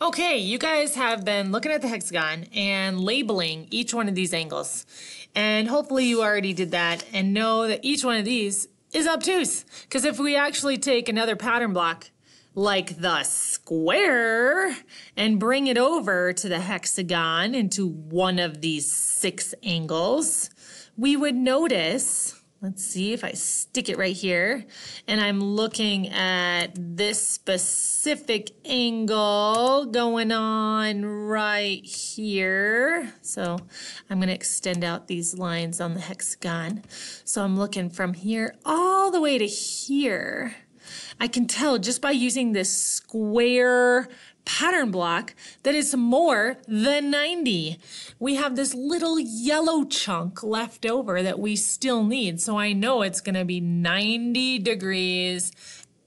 Okay, you guys have been looking at the hexagon and labeling each one of these angles. And hopefully you already did that and know that each one of these is obtuse. Because if we actually take another pattern block like the square and bring it over to the hexagon into one of these 6 angles, we would notice, let's see if I stick it right here, and I'm looking at this specific angle going on right here. So I'm going to extend out these lines on the hexagon. So I'm looking from here all the way to here. I can tell just by using this square pattern block that it's more than 90. We have this little yellow chunk left over that we still need. So I know it's going to be 90 degrees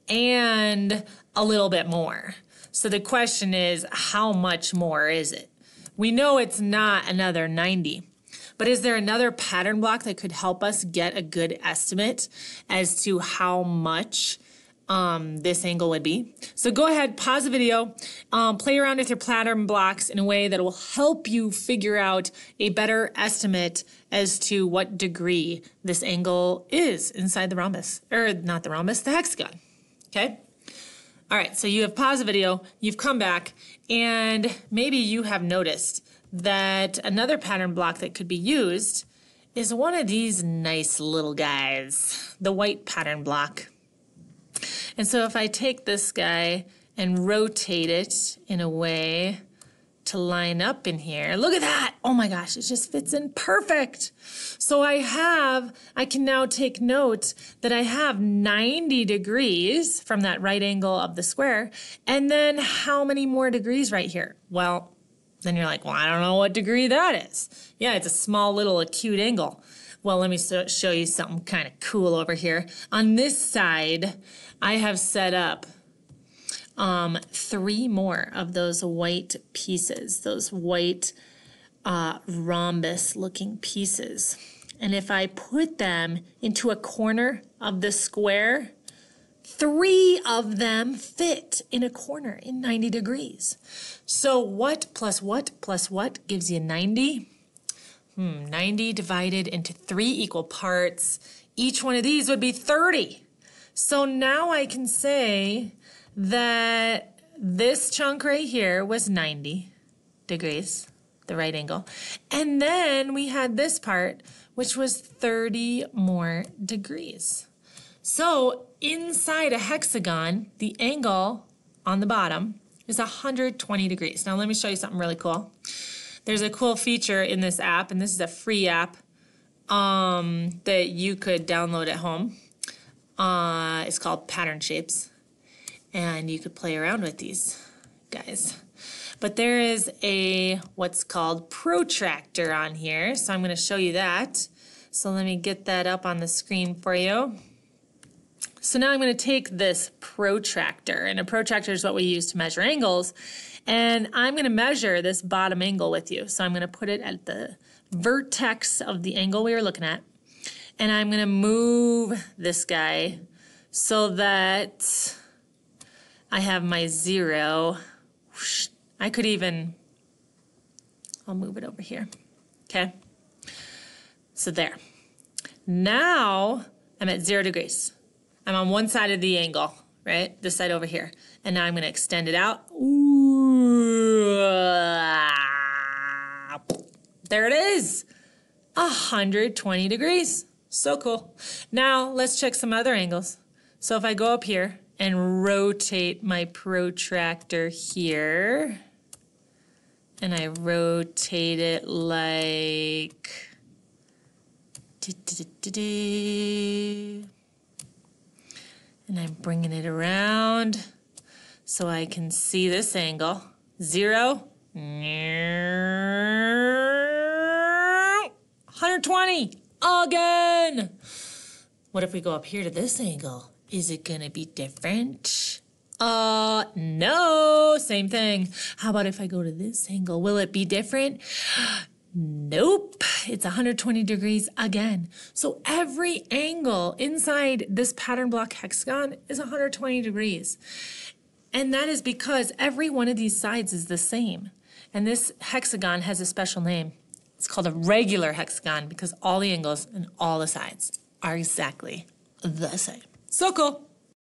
and a little bit more. So the question is, how much more is it? We know it's not another 90. But is there another pattern block that could help us get a good estimate as to how much this angle would be? So go ahead, pause the video, play around with your pattern blocks in a way that will help you figure out a better estimate as to what degree this angle is inside the rhombus, or not the rhombus, the hexagon, okay? All right, so you have paused the video, you've come back, and maybe you have noticed that another pattern block that could be used is one of these nice little guys, the white pattern block. And so if I take this guy and rotate it in a way to line up in here, look at that! Oh my gosh, it just fits in perfect. So I can now take note that I have 90 degrees from that right angle of the square, and then how many more degrees right here? Well, then you're like, well, I don't know what degree that is. Yeah, it's a small little acute angle. Well, let me show you something kind of cool over here. On this side, I have set up 3 more of those white pieces, those white rhombus-looking pieces. And if I put them into a corner of the square, 3 of them fit in a corner in 90 degrees. So what plus what plus what gives you 90? 90 divided into 3 equal parts. Each one of these would be 30. So now I can say that this chunk right here was 90 degrees, the right angle. And then we had this part, which was 30 more degrees. So inside a hexagon, the angle on the bottom is 120 degrees. Now let me show you something really cool. There's a cool feature in this app, and this is a free app that you could download at home. It's called Pattern Shapes, and you could play around with these guys. But there is what's called protractor on here, so I'm going to show you that. So let me get that up on the screen for you. So now I'm going to take this protractor, and a protractor is what we use to measure angles, and I'm going to measure this bottom angle with you. So I'm going to put it at the vertex of the angle we were looking at, and I'm going to move this guy so that I have my 0. I'll move it over here, okay? So there. Now I'm at 0 degrees. I'm on one side of the angle, right? This side over here. And now I'm going to extend it out. Ooh. There it is. 120 degrees. So cool. Now let's check some other angles. So if I go up here and rotate my protractor here, and I rotate it like... And I'm bringing it around so I can see this angle. 0. 120. Again. What if we go up here to this angle? Is it going to be different? No. Same thing. How about if I go to this angle? Will it be different? Nope, it's 120 degrees again. So every angle inside this pattern block hexagon is 120 degrees. And that is because every one of these sides is the same. And this hexagon has a special name. It's called a regular hexagon because all the angles and all the sides are exactly the same. So cool.